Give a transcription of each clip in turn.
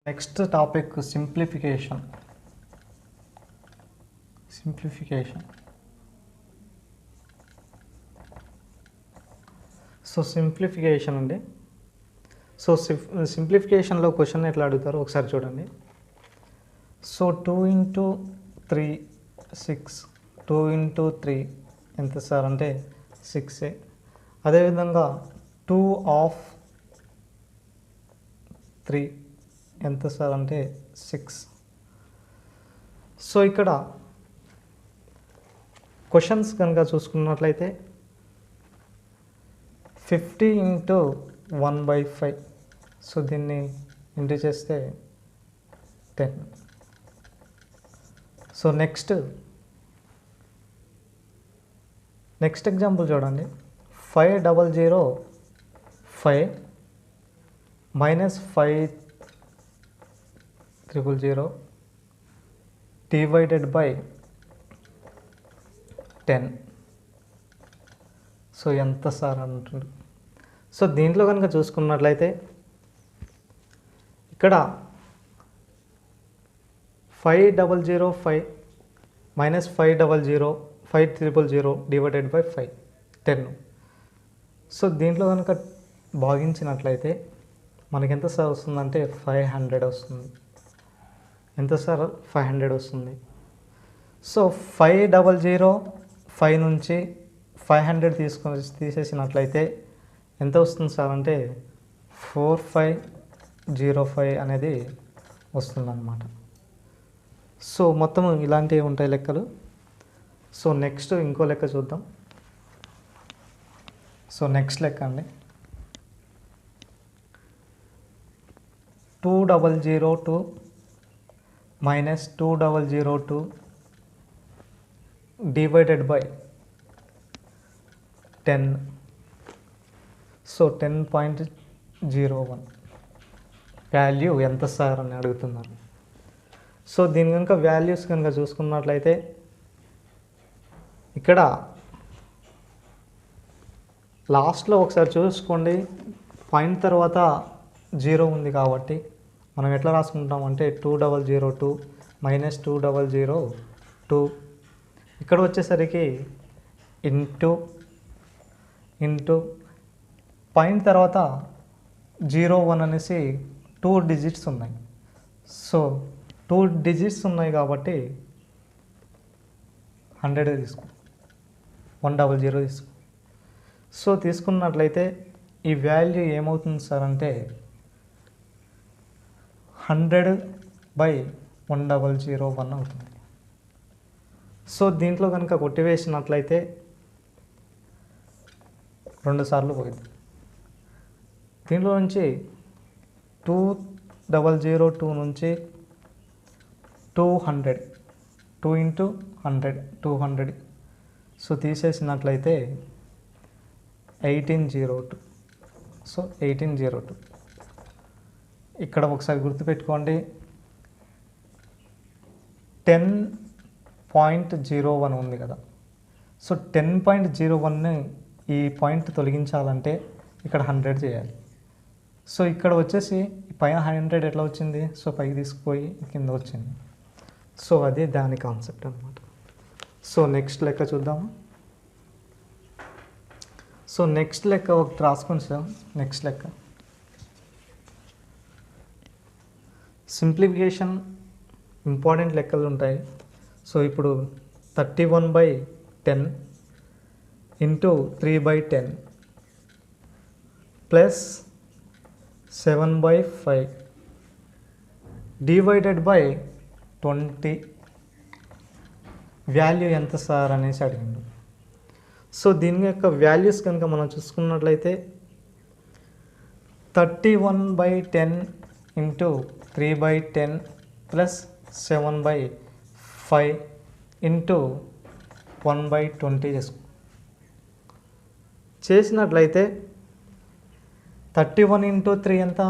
Next topic simplification. So simplification అండి. So సింప్లిఫికేషన్లో question ఎట్లా అడుగుతారో ఒకసారి చూడండి. సో 2 × 3 6, 2 × 3 ఎంత సార్ అంటే 6. అదేవిధంగా 2 ఆఫ్ 3 ఎంత సార్ అంటే 6. సో ఇక్కడ క్వశ్చన్స్ కనుక చూసుకున్నట్లయితే 50 × 1/5. సో దీన్ని ఇంటూ చేస్తే 10. సో నెక్స్ట్ ఎగ్జాంపుల్ చూడండి. 500 5 -500 డివైడెడ్ బై 10. సో ఎంత సార్ అంటున్నాడు. సో దీంట్లో కనుక చూసుకున్నట్లయితే ఇక్కడ 500 -500 డివైడెడ్ బై 5 10. సో దీంట్లో కనుక భాగించినట్లయితే మనకి ఎంత సార్ వస్తుందంటే 500 వస్తుంది. ఎంత సార్ 500 వస్తుంది. సో 500 5 నుంచి 500 తీసేసినట్లయితే ఎంత వస్తుంది సార్ అంటే 4505 అనేది వస్తుందన్నమాట. సో మొత్తం ఇలాంటివి ఉంటాయి లెక్కలు. సో నెక్స్ట్ ఇంకో లెక్క చూద్దాం. సో నెక్స్ట్ లెక్క అండి. 2002 -2002 డివైడెడ్ బై 10. సో 10.01 వాల్యూ ఎంత సార్ అని అడుగుతున్నారు. సో దీని కనుక వాల్యూస్ కనుక చూసుకున్నట్లయితే ఇక్కడ లాస్ట్లో ఒకసారి చూసుకోండి. పాయింట్ తర్వాత 0 ఉంది కాబట్టి మనం ఎట్లా రాసుకుంటాం అంటే 2002 -2002 ఇక్కడ వచ్చేసరికి ఇంటూ పాయింట్ తర్వాత 01 అనేసి 2 డిజిట్స్ ఉన్నాయి. సో 2 డిజిట్స్ ఉన్నాయి కాబట్టి 100 తీసుకో, 100 తీసుకో. సో తీసుకున్నట్లయితే ఈ వాల్యూ ఏమవుతుంది సార్ అంటే 100/1001 అవుతుంది. సో దీంట్లో కనుక కొట్టివేసినట్లయితే 2 సార్లు పోయింది. దీంట్లో నుంచి 2002 నుంచి 200 2 × 100 200. సో తీసేసినట్లయితే 1802. సో 1802 ఇక్కడ ఒకసారి గుర్తుపెట్టుకోండి. 10.01 ఉంది కదా. సో 10.01ని ఈ పాయింట్ తొలగించాలంటే ఇక్కడ 100 చేయాలి. సో ఇక్కడ వచ్చేసి పైన 100 ఎట్లా వచ్చింది. సో పైకి తీసుకుపోయి కింద వచ్చింది. సో అది దాని కాన్సెప్ట్ అనమాట. సో నెక్స్ట్ లెక్క చూద్దాము. సో నెక్స్ట్ లెక్క ఒకటి రాసుకోండి సార్. నెక్స్ట్ లెక్క సింప్లిఫికేషన్ ఇంపార్టెంట్ లెక్కలు ఉంటాయి. సో ఇప్పుడు 31/10 × 3/10 ప్లస్ 7/5 డివైడెడ్ బై 20 వాల్యూ ఎంత సార్ అనేసి అడిగిండు. సో దీని యొక్క వాల్యూస్ కనుక మనం చూసుకున్నట్లయితే 31/10 × 3/10 ప్లస్ 7/5 × 1/20 చేసినట్లయితే 31 × 3 ఎంత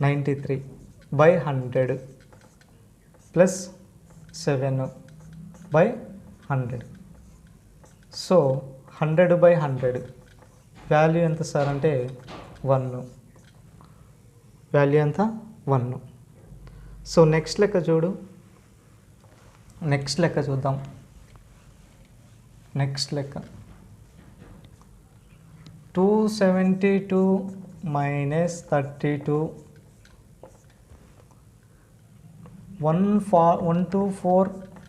93/100 ప్లస్ 7/100. సో 100/100 వాల్యూ ఎంత సార్ అంటే 1. వాల్యూ ఎంత 1. సో నెక్స్ట్ లెక్క చూడు, నెక్స్ట్ లెక్క చూద్దాం. నెక్స్ట్ లెక్క 272 minus 32 124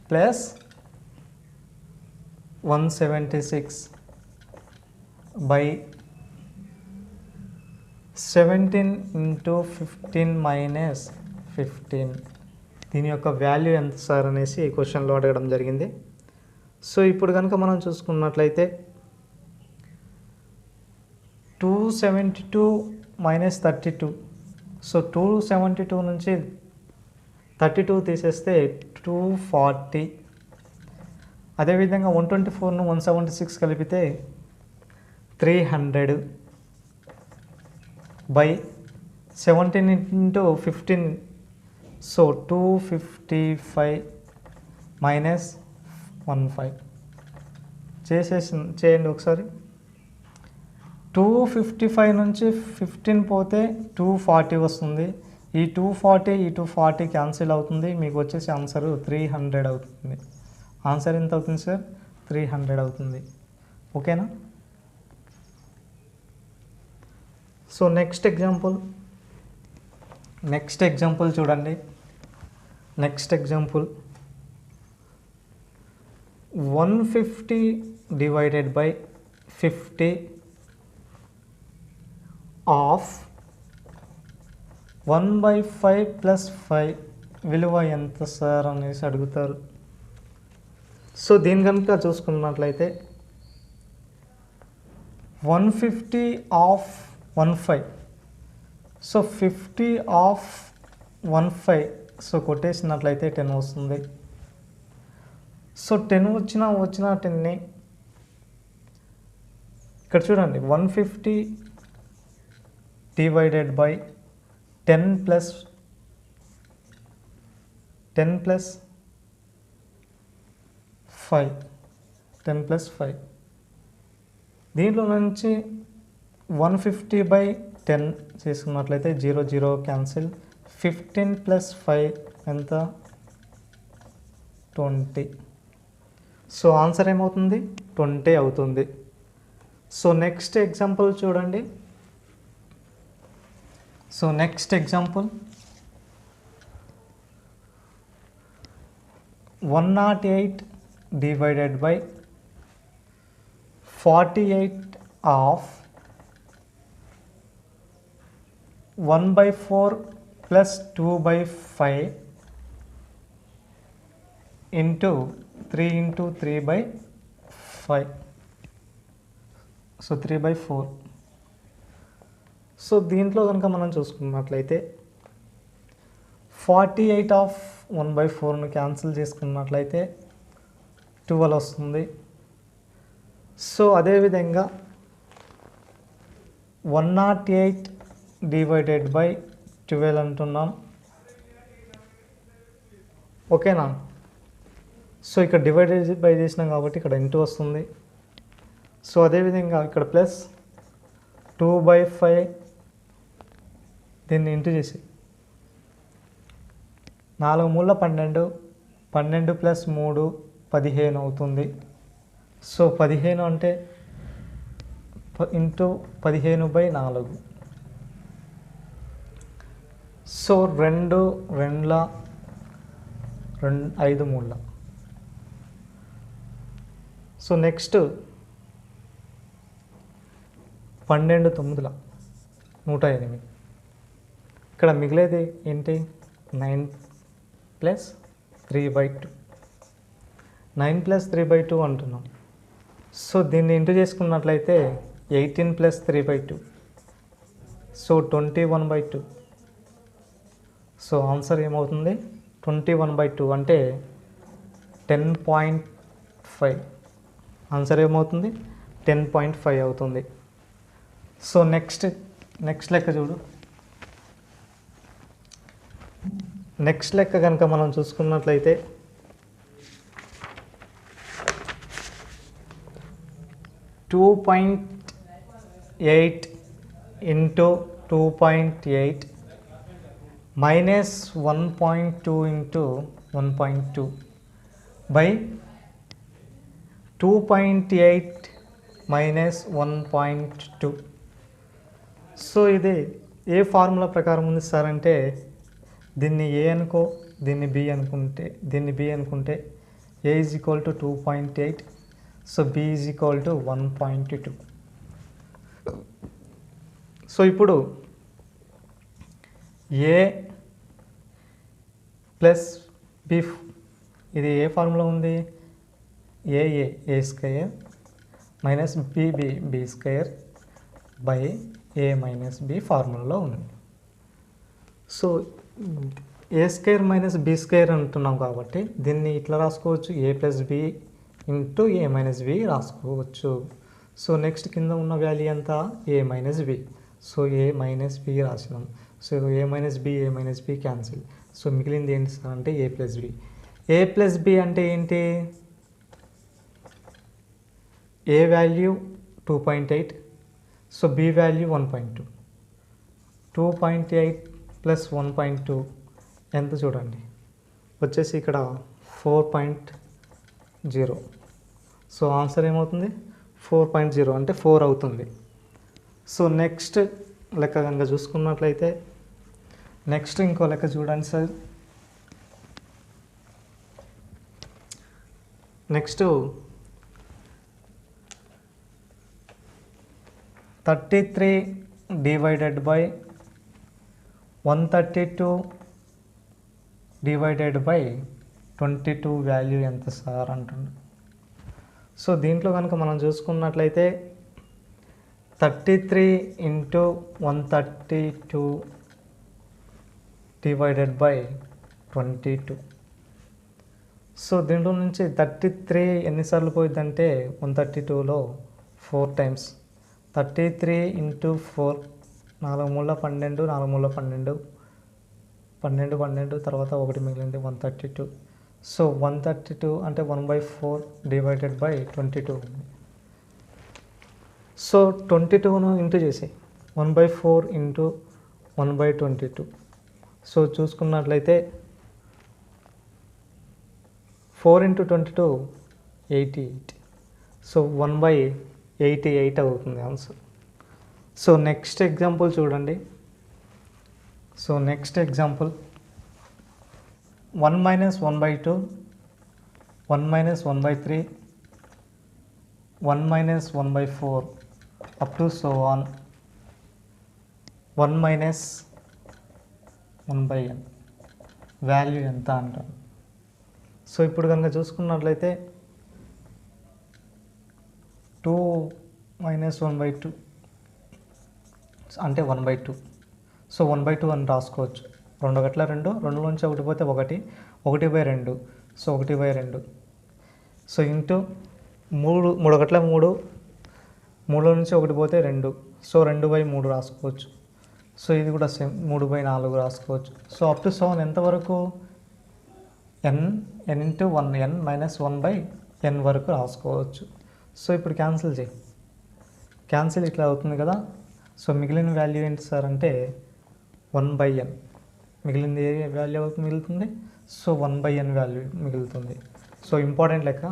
plus 176 by 17 into 15 minus 15. దీని యొక్క వాల్యూ ఎంత సార్ అనేసి ఈ క్వశ్చన్లో అడగడం జరిగింది. సో ఇప్పుడు కనుక మనం చూసుకున్నట్లయితే 272 minus 32. సో 272 నుంచి 32 తీసేస్తే 240. అదేవిధంగా 124ను 176 కలిపితే 300 by 17 into 15. సో 255 minus 15 చేయండి ఒకసారి. 255 నుంచి 15 పోతే 240 వస్తుంది. ఈ 240 ఈ 240 క్యాన్సిల్ అవుతుంది. మీకు వచ్చేసి ఆన్సర్ 300 అవుతుంది. ఆన్సర్ ఎంత అవుతుంది సార్? 300 అవుతుంది. ఓకేనా? సో నెక్స్ట్ ఎగ్జాంపుల్ చూడండి. Next example 150 divided by 50 of 1/5 plus 5 విలువ ఎంత సార్ అనేసి అడుగుతారు. సో దీని కనుక చూసుకున్నట్లయితే 150 of 15. సో 50 of 15 సో కొట్టేసినట్లయితే 10 వస్తుంది. సో 10 వచ్చిన 10ని ఇక్కడ చూడండి 150 divided by 10 plus 5. దీంట్లో నుంచి 150 by 10 చేసుకున్నట్లయితే 0 0 క్యాన్సిల్. 15 plus 5 ఎంత? 20. సో ఆన్సర్ ఏమవుతుంది? 20 అవుతుంది. సో నెక్స్ట్ ఎగ్జాంపుల్ చూడండి. So next example 108 divided by 48 of 1/4 plus 2/5 into 3 into 3/5. So 3/4. So దీంట్లో కనుక మనం చూసుకున్నట్లయితే 48 ఆఫ్ 1/4ను క్యాన్సిల్ చేసుకున్నట్లయితే 12 వస్తుంది. సో అదేవిధంగా 108 divided by 12 అంటున్నాం. ఓకేనా? సో ఇక్కడ డివైడెడ్ బై చేసినాం కాబట్టి ఇక్కడ ఇంటూ వస్తుంది. సో అదేవిధంగా ఇక్కడ ప్లస్ 2/5 దీన్ని ఇంటూ చేసి 4 మూల 12 12 ప్లస్ 3 15 అవుతుంది. సో 15 అంటే ఇంటూ 15/4. సో 2 2 5 3. So next 12 9 108. ఇక్కడ మిగిలేది ఏంటి? 9 ప్లస్ 3/2. 9 ప్లస్ 3/2 అంటున్నాం. సో దీన్ని ఇంటూ చేసుకున్నట్లయితే 18 ప్లస్ 3/2. సో 21/2. సో ఆన్సర్ ఏమవుతుంది? 21/2 అంటే 10.5. ఆన్సర్ ఏమవుతుంది? 10.5 అవుతుంది. సో నెక్స్ట్ లెక్క చూడు. నెక్స్ట్ లెక్క కనుక మనం చూసుకున్నట్లయితే 2.8 into 2.8 minus 1.2 into 1.2 by 2.8 minus 1.2. So ఇది ఏ ఫార్ములా ప్రకారం ఉంది సార్ అంటే దీన్ని ఏ అనుకో, దీన్ని బి అనుకుంటే A is equal to 2.8, so B is equal to 1.2. So ఇప్పుడు ఏ ప్లస్ బి, ఇది ఏ ఫార్ములా ఉంది, A square minus B square by A minus B ఫార్ములాలో ఉంది. So A square minus B square అంటున్నాం కాబట్టి దీన్ని ఇట్లా రాసుకోవచ్చు, A plus B into A minus B రాసుకోవచ్చు. సో నెక్స్ట్ కింద ఉన్న వాల్యూ ఎంత, A minus B. So A minus B రాసినాం. So A minus B cancel. So మిగిలింది ఏంటి సార్ అంటే A plus B. A plus B అంటే ఏంటి, A value 2.8, so B value 1.2. 2.8 plus 1.2 ఎంత చూడండి, వచ్చేసి ఇక్కడ 4.0. సో ఆన్సర్ ఏమవుతుంది, 4.0 అంటే 4 అవుతుంది. సో నెక్స్ట్ లెక్క కనుక చూసుకున్నట్లయితే నెక్స్ట్ ఇంకో లెక్క చూడండి sir. Next 33 divided by 132 divided by 22 value ఎంత సార్ అంటుండే. సో దీంట్లో కనుక మనం చూసుకున్నట్లయితే 33 ఇంటూ 132 డివైడెడ్ బై 22. సో దీంట్లో నుంచి 33 ఎన్నిసార్లు పోయిందంటే 132లో 4 టైమ్స్. 33 ఇంటూ 4, 4 మూల 12, 4 మూల 12, 12 తర్వాత 1 మిగిలింది 132. సో 132 అంటే 1/4 డివైడెడ్ బై 22 ఉంది. సో 22ను ఇంటూ చేసి 1/4 ఇంటూ 1/22. సో చూసుకున్నట్లయితే 4 ఇంటూ 22 88. సో 1/88 అవుతుంది ఆన్సర్. సో నెక్స్ట్ ఎగ్జాంపుల్ చూడండి. So next example 1 minus 1/2, 1 minus 1/3, 1 minus 1/4 up to so on 1 minus 1/n value ఎంత అంటారు. సో ఇప్పుడు కనుక చూసుకున్నట్లయితే 2 మైనస్ 1/2 అంటే 1/2. సో 1/2 అని రాసుకోవచ్చు. 2 గట్ల 2, 2లోంచి 1 పోతే 1, 1/2. సో 1/2. సో ఇంటూ 3 గట్ల 3, 3లో నుంచి 1 పోతే 2. సో 2/3 రాసుకోవచ్చు. సో ఇది కూడా సేమ్ 3/4 రాసుకోవచ్చు. సో అప్ టు 7 ఎంతవరకు, n into 1, n minus 1/n వరకు రాసుకోవచ్చు. సో ఇప్పుడు క్యాన్సిల్ చేయి, క్యాన్సిల్ ఇట్లా అవుతుంది కదా. సో మిగిలిన వాల్యూ ఏంటి సార్ అంటే 1/n. మిగిలింది ఏ వాల్యూ మిగులుతుంది, సో 1/n వాల్యూ మిగులుతుంది. సో ఇంపార్టెంట్ లెక్క.